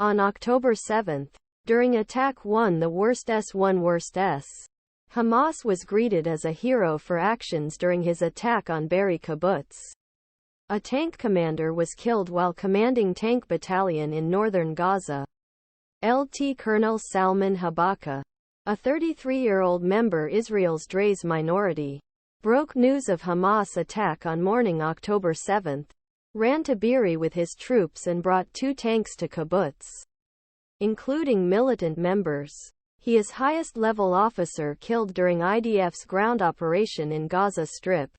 On October 7, during Attack 1 the worst S1 worst S, Hamas was greeted as a hero for actions during his attack on Be'eri Kibbutz. A tank commander was killed while commanding tank battalion in Northern Gaza. Lt. Col Salman Habaka, a 33-year-old member Israel's Draze minority, broke news of Hamas attack on morning October 7, ran to Be'eri with his troops and brought 2 tanks to Kibbutz, including militant members. He is highest-level officer killed during IDF's ground operation in Gaza Strip.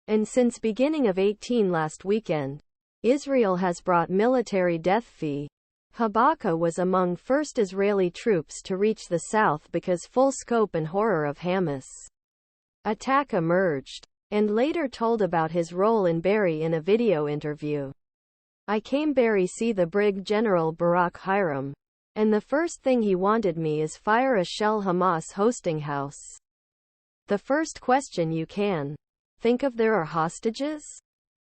And since beginning of 18 last weekend, Israel has brought military death fee. Habaka was among first Israeli troops to reach the south because full scope and horror of Hamas attack emerged, and later told about his role in Be'eri in a video interview. I came Be'eri see the Brig Gen Barak Hiram, and the first thing he wanted me is fire a shell Hamas hosting house. The first question you can think of, there are hostages?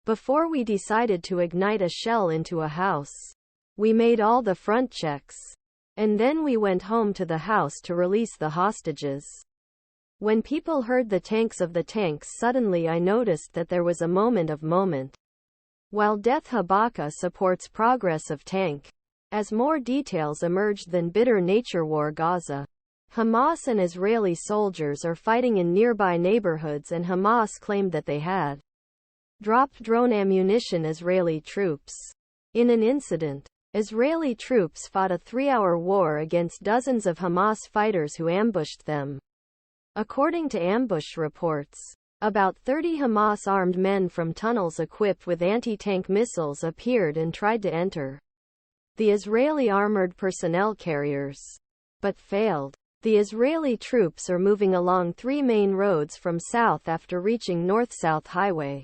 Before we decided to ignite a shell into a house, we made all the front checks, and then we went home to the house to release the hostages. When people heard the tanks of the tanks, suddenly I noticed that there was a moment. While death Habaka supports progress of tank, as more details emerged than bitter nature war Gaza. Hamas and Israeli soldiers are fighting in nearby neighborhoods, and Hamas claimed that they had dropped drone ammunition Israeli troops. In an incident, Israeli troops fought a 3-hour war against dozens of Hamas fighters who ambushed them. According to ambush reports, about 30 Hamas armed men from tunnels equipped with anti-tank missiles appeared and tried to enter the Israeli armored personnel carriers, but failed. The Israeli troops are moving along 3 main roads from south after reaching north-south highway.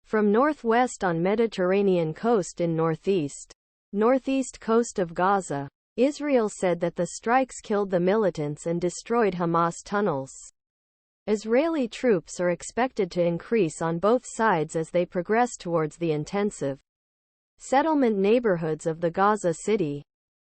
From northwest on Mediterranean coast in northeast coast of Gaza, Israel said that the strikes killed the militants and destroyed Hamas tunnels. Israeli troops are expected to increase on both sides as they progress towards the intensive settlement neighborhoods of the Gaza City.